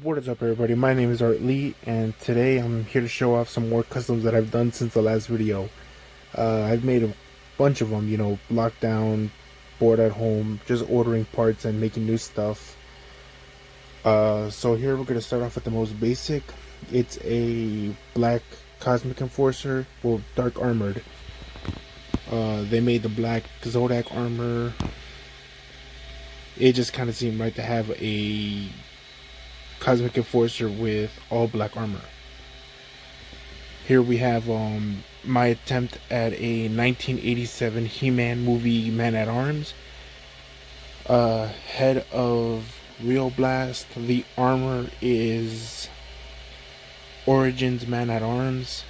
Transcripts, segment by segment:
What is up, everybody? My name is Art Lee, and today I'm here to show off some more customs that I've done since the last video. I've made a bunch of them, lockdown, bored at home, just ordering parts and making new stuff. So here we're going to start off with the most basic. It's a black Cosmic Enforcer, well, dark armored. They made the black Zodiac armor. It just kind of seemed right to have a Cosmic Enforcer with all black armor. Here we have my attempt at a 1987 He-Man movie Man-at-Arms. Head of Real Blast. The armor is Origins Man-at-Arms.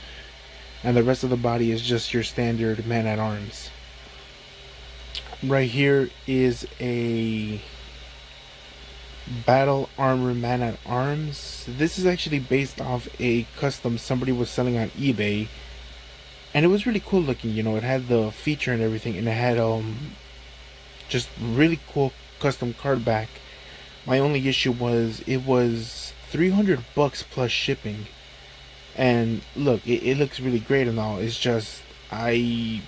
And the rest of the body is just your standard Man-at-Arms. Right here is a Battle Armor Man-at-Arms. This is actually based off a custom somebody was selling on eBay, and it was really cool looking. It had the feature and everything, and it had just really cool custom card back. My only issue was it was $300 plus shipping. And look, it looks really great and all. It's just I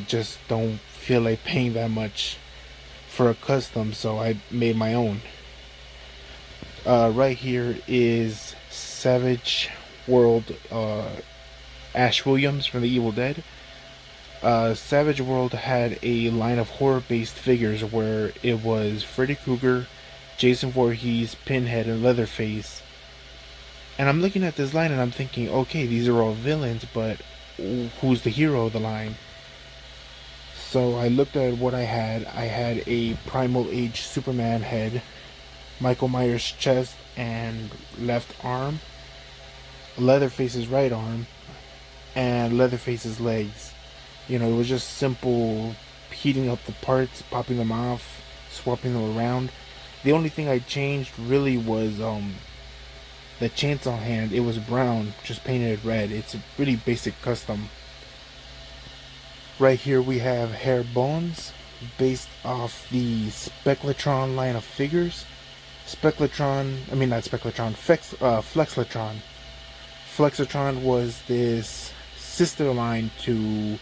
just don't feel like paying that much for a custom, so I made my own. Right here is Savage World Ash Williams from the Evil Dead. Savage World had a line of horror-based figures where it was Freddy Krueger, Jason Voorhees, Pinhead, and Leatherface. And I'm looking at this line and I'm thinking, okay, these are all villains, but who's the hero of the line? So I looked at what I had. I had a Primal Age Superman head, Michael Myers chest and left arm, Leatherface's right arm, and Leatherface's legs. It was just simple heating up the parts, popping them off, swapping them around. The only thing I changed really was the chainsaw hand. It was brown, just painted it red. It's a pretty basic custom. Right here we have Hair Bones, based off the Spectratron line of figures. Flexatron. Flexatron was this sister line to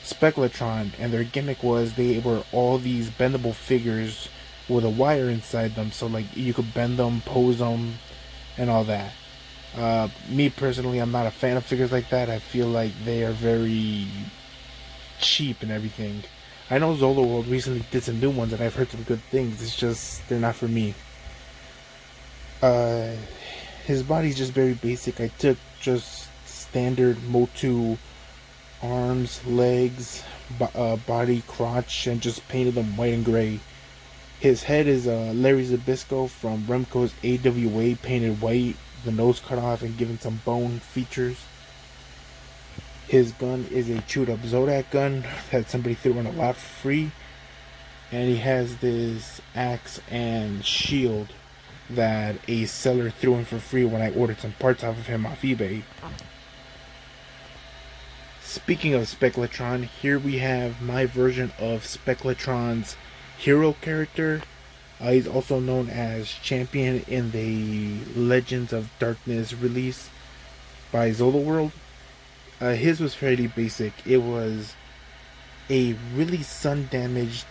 Spectratron, and their gimmick was they were all these bendable figures with a wire inside them, so like you could bend them, pose them, and all that. Me personally, I'm not a fan of figures like that. I feel like they are very cheap and everything. I know Zola World recently did some new ones and I've heard some good things. It's just they're not for me. His body's just very basic. I took just standard MOTU arms, legs, body, crotch, and just painted them white and gray. His head is Larry Zbyszko from Remco's AWA, painted white, the nose cut off and given some bone features. His gun is a chewed up Zodiac gun that somebody threw in a lot for free. And he has this axe and shield that a seller threw in for free when I ordered some parts off of him off eBay. Speaking of Spectratron, here we have my version of Spectratron's hero character. He's also known as Champion in the Legends of Darkness release by Zola World. His was fairly basic. It was a really sun-damaged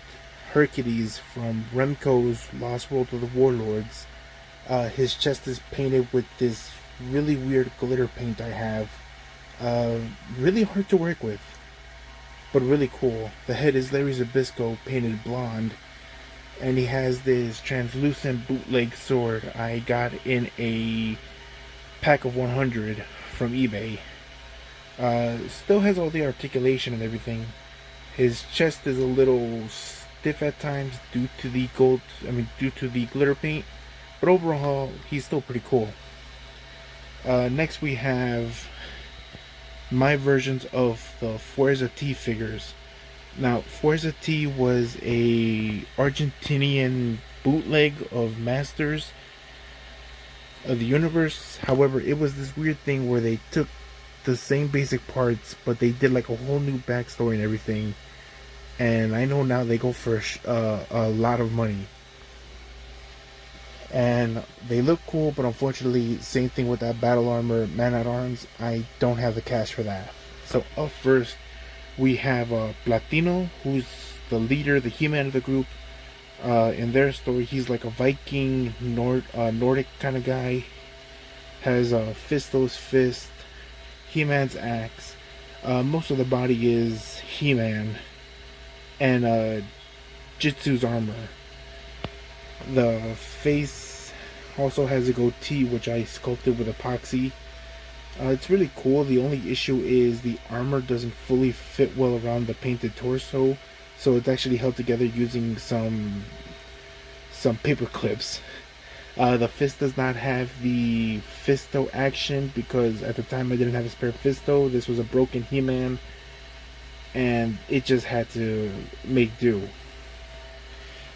Hercules from Remco's Lost World of the Warlords. His chest is painted with this really weird glitter paint I have. Really hard to work with, but really cool. The head is Larry Zbyszko painted blonde, and he has this translucent bootleg sword I got in a pack of 100 from eBay. Still has all the articulation and everything. His chest is a little stiff at times due to the glitter paint, but overall he's still pretty cool. Next we have my versions of the Fuerza T figures. Now, Fuerza T was a Argentinian bootleg of Masters of the Universe. However, it was this weird thing where they took the same basic parts, but they did like a whole new backstory and everything. And I know now they go for a lot of money. and they look cool, but unfortunately, same thing with that battle armor man at arms. I don't have the cash for that. So up first, we have Platino, who's the leader, the He-Man of the group. In their story, he's like a Viking, Nordic kind of guy. Has Fisto's fist, He-Man's axe. Most of the body is He-Man, and Jitsu's armor. The face also has a goatee, which I sculpted with epoxy. It's really cool. The only issue is the armor doesn't fully fit well around the painted torso, so it's actually held together using some paper clips. The fist does not have the Fisto action because at the time I didn't have a spare Fisto. This was a broken He-Man, and it just had to make do.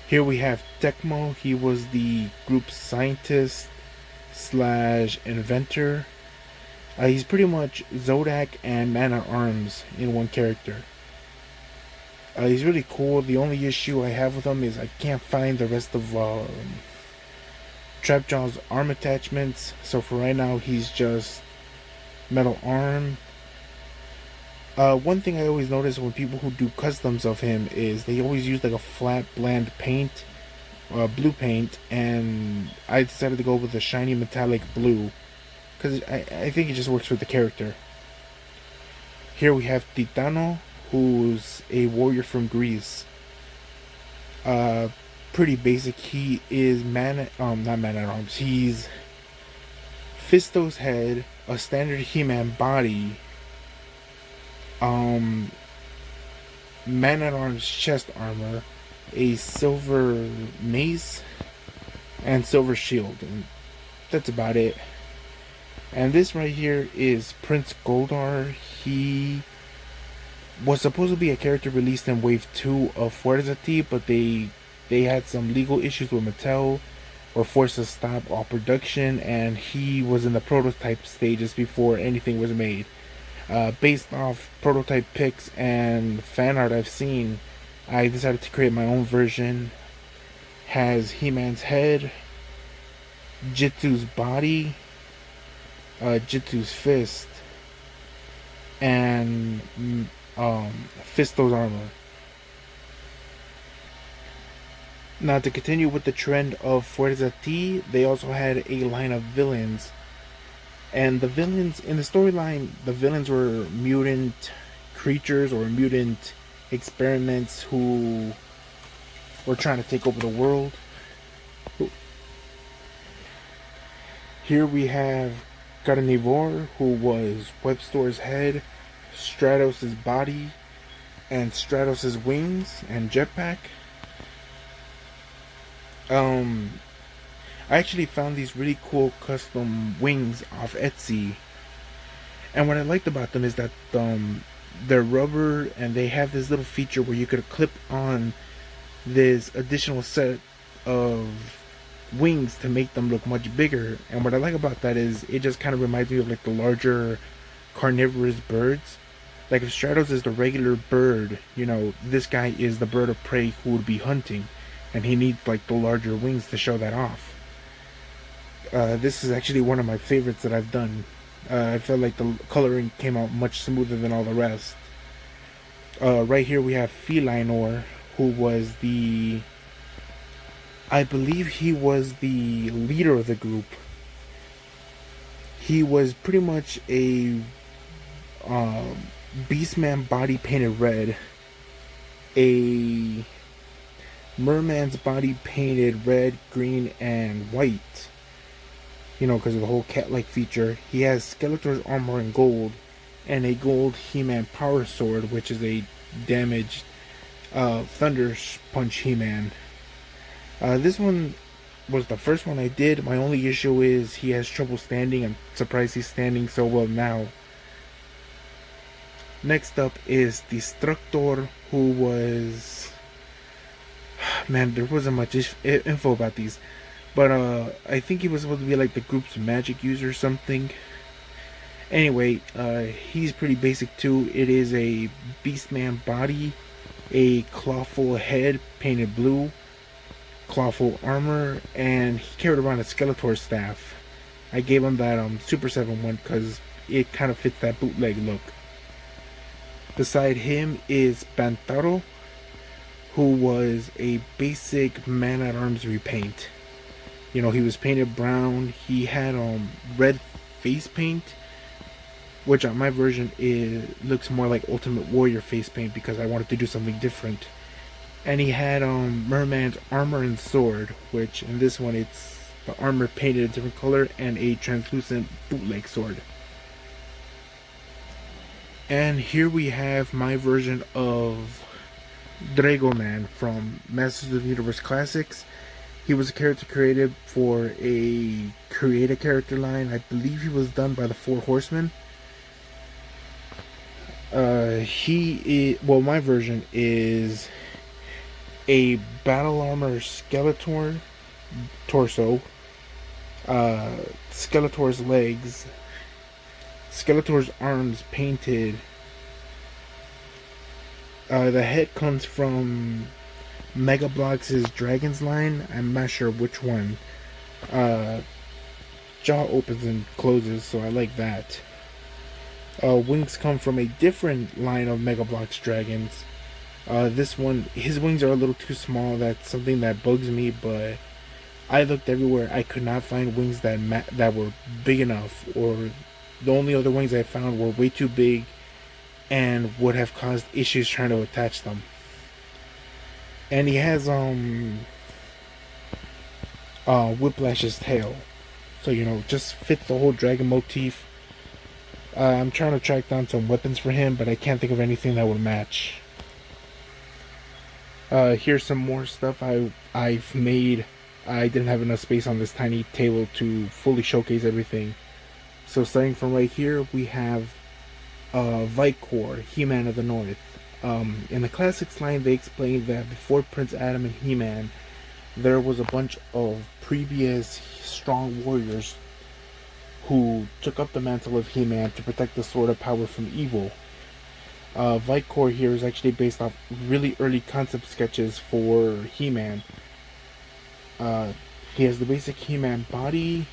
Here we have Tecmo. He was the group's scientist slash inventor. He's pretty much Zodak and Man at Arms in one character. He's really cool. The only issue I have with him is I can't find the rest of Trapjaw's arm attachments. So for right now, he's just metal arm. One thing I always notice when people who do customs of him is they always use like a flat, bland paint, blue paint, and I decided to go with a shiny metallic blue because I think it just works with the character. Here we have Titano, who's a warrior from Greece. Pretty basic. He is not man at arms. He's Fisto's head, a standard He-Man body, man at arms chest armor, a silver mace, and silver shield, and that's about it. And this right here is Prince Goldar. He was supposed to be a character released in Wave 2 of Horde, but they had some legal issues with Mattel, were forced to stop all production, and he was in the prototype stages before anything was made. Based off prototype pics and fan art I've seen, I decided to create my own version. Has He-Man's head, Jitsu's body, Jitsu's fist, and Fisto's armor. Now, to continue with the trend of Fuerza T, they also had a line of villains. And the villains, in the storyline, the villains were mutant creatures or mutant experiments who were trying to take over the world. Here we have Carnivore, who was Webstor's head, Stratos' body, and Stratos' wings and jetpack. I actually found these really cool custom wings off Etsy, and what I liked about them is that they're rubber, and they have this little feature where you could clip on this additional set of wings to make them look much bigger. And what I like about that is it just kind of reminds me of like the larger carnivorous birds. Like if Stratos is the regular bird, you know, this guy is the bird of prey who would be hunting, and he needs like the larger wings to show that off. This is actually one of my favorites that I've done. I felt like the coloring came out much smoother than all the rest. Right here we have Felinor, who was I believe he was the leader of the group. He was pretty much a Beastman body painted red, a Merman's body painted red, green, and white. You know, because of the whole cat-like feature. He has Skeletor's armor in gold, and a gold He-Man power sword, which is a damaged Thunder Punch He-Man. This one was the first one I did. My only issue is he has trouble standing. I'm surprised he's standing so well now. Next up is Destructor, who was... Man, there wasn't much info about these. But I think he was supposed to be like the group's magic user or something. Anyway, he's pretty basic too. It is a Beastman body, a clawful head painted blue, clawful armor, and he carried around a Skeletor staff. I gave him that Super 7 one because it kind of fits that bootleg look. Beside him is Bantaro, who was a basic man-at-arms repaint. You know, he was painted brown. He had red face paint, which on my version looks more like Ultimate Warrior face paint because I wanted to do something different. And he had Merman's armor and sword, which in this one it's the armor painted a different color and a translucent bootleg sword. And here we have my version of Dragoman from Masters of the Universe Classics. He was a character created for a Create a Character line. I believe he was done by the Four Horsemen. My version is a battle armor Skeletor torso, Skeletor's legs, Skeletor's arms painted. The head comes from Mega Bloks' Dragons line. I'm not sure which one. Jaw opens and closes, so I like that. Wings come from a different line of Mega Bloks Dragons. This one, his wings are a little too small. That's something that bugs me, but I looked everywhere. I could not find wings that were big enough, or the only other wings I found were way too big and would have caused issues trying to attach them. And he has Whiplash's tail, so you know, just fits the whole dragon motif. I'm trying to track down some weapons for him, but I can't think of anything that would match. Here's some more stuff I've made. I didn't have enough space on this tiny table to fully showcase everything. So starting from right here, we have Vikkor, He-Man of the North. In the Classics line, they explained that before Prince Adam and He-Man, there was a bunch of previous strong warriors who took up the mantle of He-Man to protect the Sword of Power from evil. Vikkor here is actually based off really early concept sketches for He-Man. He has the basic He-Man body.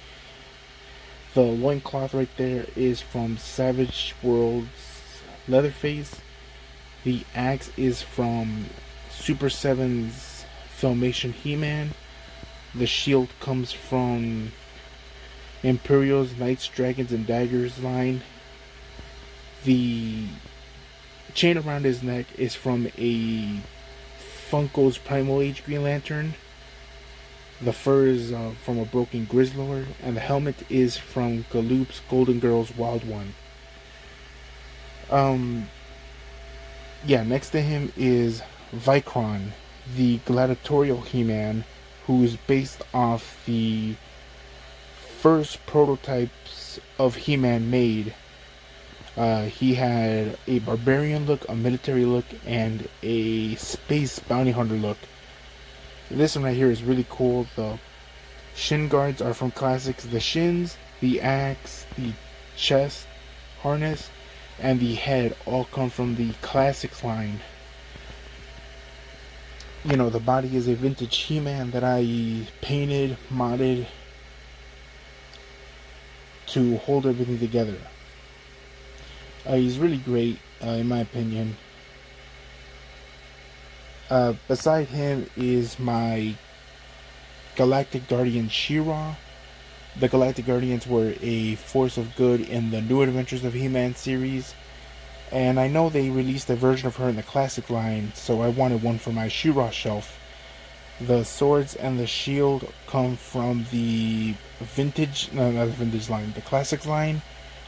The loincloth right there is from Savage World's Leatherface. The axe is from Super 7's Filmation He-Man. The shield comes from Imperial's Knights, Dragons, and Daggers line. The chain around his neck is from a Funko's Primal Age Green Lantern. The fur is from a broken Grizzlord, and the helmet is from Galoop's Golden Girl's Wild One. Next to him is Vikrant, the gladiatorial He-Man, who is based off the first prototypes of He-Man made. He had a barbarian look, a military look, and a space bounty hunter look. This one right here is really cool. The shin guards are from Classics. The shins, the axe, the chest harness, and the head all come from the Classics line. You know, the body is a vintage He-Man that I painted, modded to hold everything together. He's really great, in my opinion. Beside him is my Galactic Guardian Shera. The Galactic Guardians were a force of good in the New Adventures of He-Man series, and I know they released a version of her in the Classic line, so I wanted one for my Shera shelf. The swords and the shield come from the the Classics line.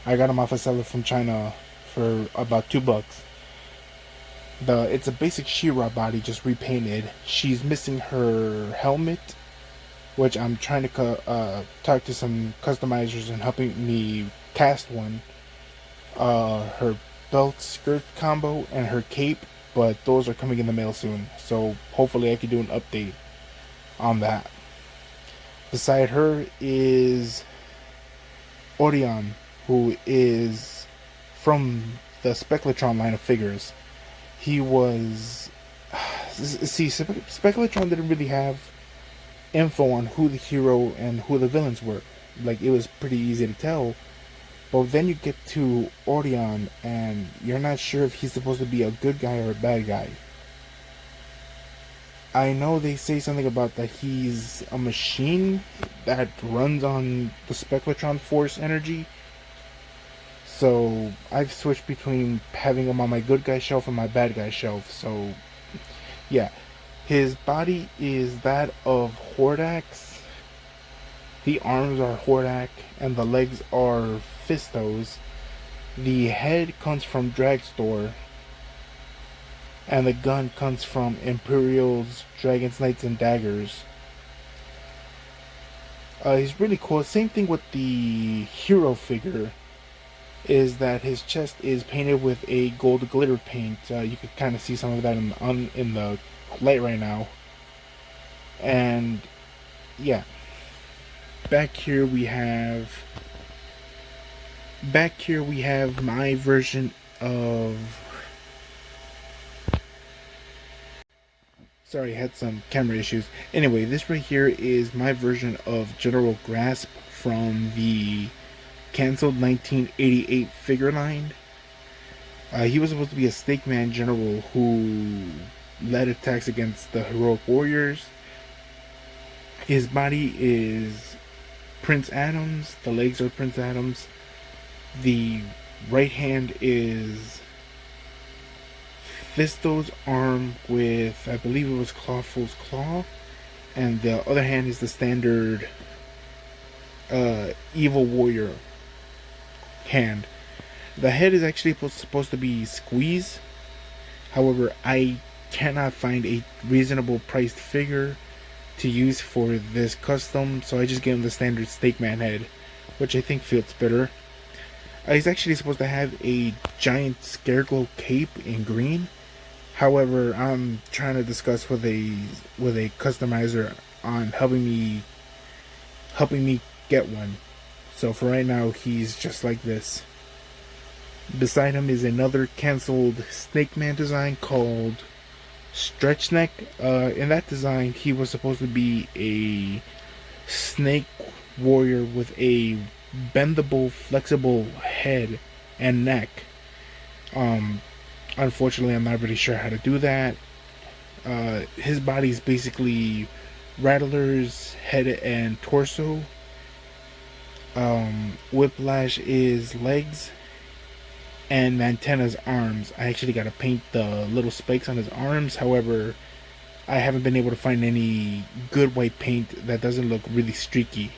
I got them off a seller from China for about $2. It's a basic Shera body, just repainted. She's missing her helmet, which I'm trying to talk to some customizers and helping me cast one. Her belt skirt combo and her cape, but those are coming in the mail soon, so hopefully I can do an update on that. Beside her is Orion, who is from the Spectratron line of figures. He was... Speculatron didn't really have info on who the hero and who the villains were. Like, it was pretty easy to tell. But then you get to Orion, and you're not sure if he's supposed to be a good guy or a bad guy. I know they say something about that he's a machine that runs on the Spectratron Force energy. So I've switched between having him on my good guy shelf and my bad guy shelf. So yeah, his body is that of Hordax. The arms are Hordak and the legs are Fistos. The head comes from Dragstore. And the gun comes from Imperials, Dragons, Knights, and Daggers. He's really cool. Same thing with the hero figure, is that his chest is painted with a gold glitter paint. You can kind of see some of that in the light right now. And yeah, back here we have my version of. Sorry, I had some camera issues. Anyway, this right here is my version of General Grasp from the canceled 1988 figure line. He was supposed to be a Snake Man general who led attacks against the heroic warriors. His body is Prince Adam's. The legs are Prince Adam's. The right hand is Fisto's arm with, I believe it was Clawful's claw, and the other hand is the standard evil warrior hand. The head is actually supposed to be Squeeze. However, I cannot find a reasonable priced figure to use for this custom, so I just gave him the standard Snake Man head, which I think fits better. He's actually supposed to have a giant Scarecrow cape in green. However, I'm trying to discuss with a customizer on helping me get one. So for right now, he's just like this. Beside him is another canceled Snake Man design called Stretch Neck. In that design, he was supposed to be a snake warrior with a bendable, flexible head and neck. Unfortunately, I'm not really sure how to do that. His body is basically Rattler's head and torso. Whiplash is legs, and Mantenna's arms. I actually got to paint the little spikes on his arms. However, I haven't been able to find any good white paint that doesn't look really streaky.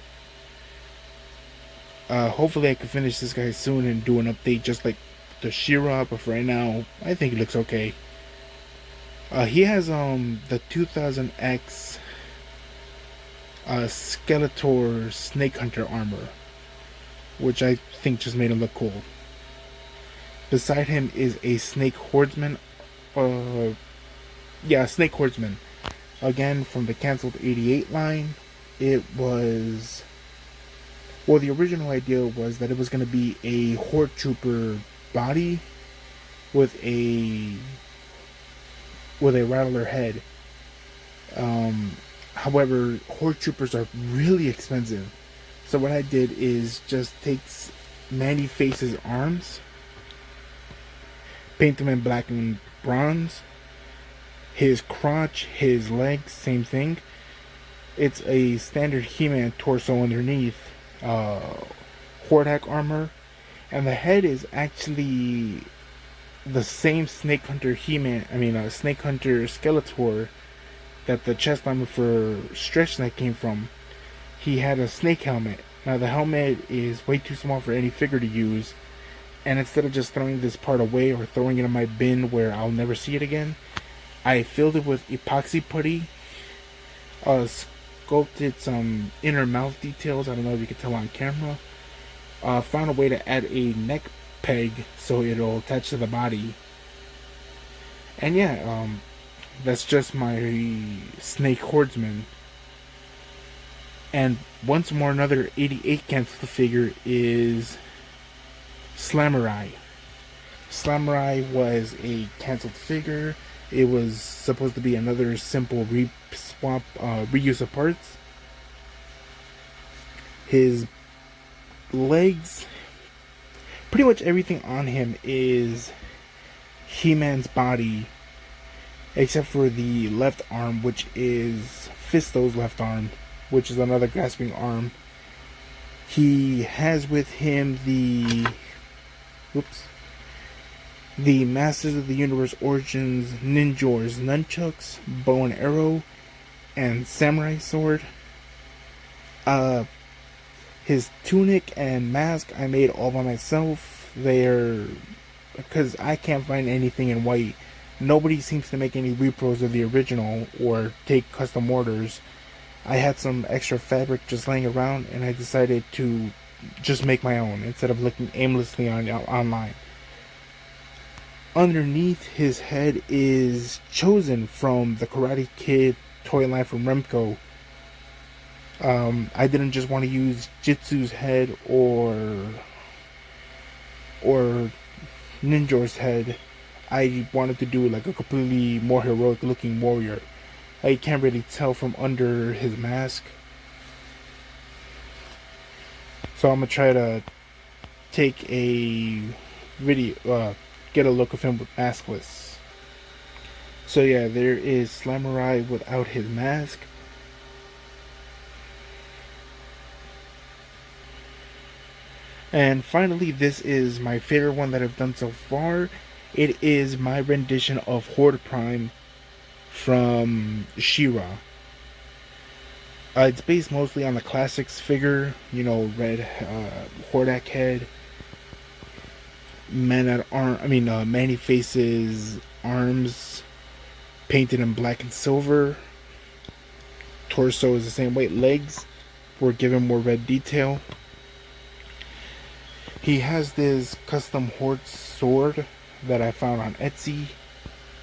Hopefully I can finish this guy soon and do an update just like the Shera, but for right now, I think it looks okay. He has the 2000X Skeletor Snake Hunter armor, which I think just made him look cool. Beside him is a Snake Hordesman. Snake Hordesman. Again, from the canceled 88 line. It was... Well, the original idea was that it was going to be a Horde Trooper body with a Rattler head. However, Horde Troopers are really expensive. So what I did is just take Manny Face's arms, paint them in black and bronze. His crotch, his legs, same thing. It's a standard He-Man torso underneath. Hordak armor, and the head is actually the same Snake Hunter Snake Hunter Skeletor that the chest armor for Stretch Neck came from. He had a snake helmet. Now the helmet is way too small for any figure to use, and instead of just throwing this part away or throwing it in my bin where I'll never see it again, I filled it with epoxy putty, sculpted some inner mouth details. I don't know if you can tell on camera. Found a way to add a neck peg so it'll attach to the body. And yeah, that's just my Snake Hordesman. And once more, another 88 cancel figure is Slammerai. Slammerai was a canceled figure. It was supposed to be another simple reuse of parts. His legs, pretty much everything on him is He-Man's body, except for the left arm, which is Fisto's left arm, which is another grasping arm. He has with him the Masters of the Universe Origins Ninjor's nunchucks, bow and arrow, and samurai sword. His tunic and mask I made all by myself. They're because I can't find anything in white. Nobody seems to make any repros of the original or take custom orders. I had some extra fabric just laying around, and I decided to just make my own instead of looking aimlessly online. Underneath his head is Chosen from the Karate Kid toy line from Remco. I didn't just want to use Jitsu's head or Ninjor's head. I wanted to do like a completely more heroic looking warrior. I can't really tell from under his mask. So I'm going to try to take a video, get a look of him with maskless. So yeah, there is Slammerai without his mask. And finally, this is my favorite one that I've done so far. It is my rendition of Horde Prime from Shera. It's based mostly on the classics figure, you know, red Hordak head, Manny Face's arms painted in black and silver. Torso is the same way. Legs were given more red detail. He has this custom Horde sword that I found on Etsy.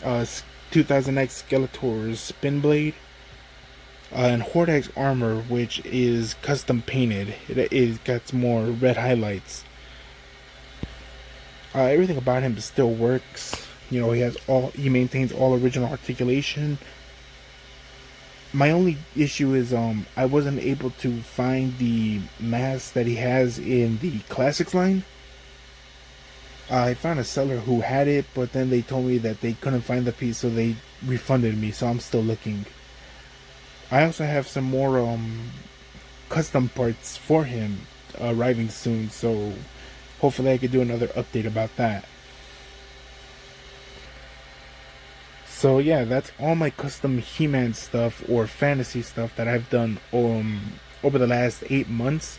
2000X Skeletor's spin blade. And Hordak's armor, which is custom painted. It got more red highlights. Everything about him still works. You know, he maintains all original articulation. My only issue is I wasn't able to find the mask that he has in the classics line. I found a seller who had it, but then they told me that they couldn't find the piece, so they refunded me, so I'm still looking. I also have some more custom parts for him arriving soon, so hopefully I could do another update about that. So yeah, that's all my custom He-Man stuff or fantasy stuff that I've done over the last 8 months.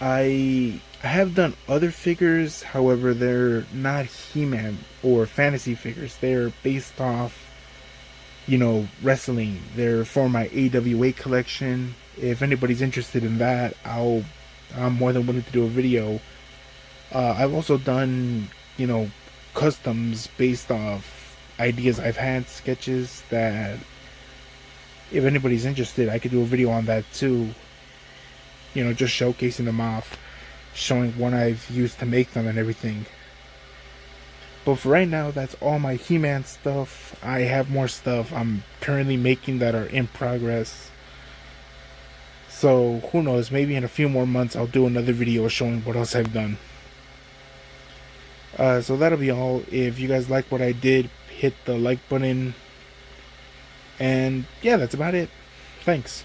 I have done other figures, however they're not He-Man or fantasy figures. They're based off, you know, wrestling. They're for my AWA collection. If anybody's interested in that, I'm more than willing to do a video. I've also done, you know, customs based off ideas I've had, sketches that if anybody's interested, I could do a video on that too. You know, just showcasing them off, showing what I've used to make them and everything. But for right now, that's all my He-Man stuff. I have more stuff I'm currently making that are in progress. So who knows, maybe in a few more months I'll do another video showing what else I've done. So that'll be all. If you guys like what I did, hit the like button. And yeah, that's about it. Thanks.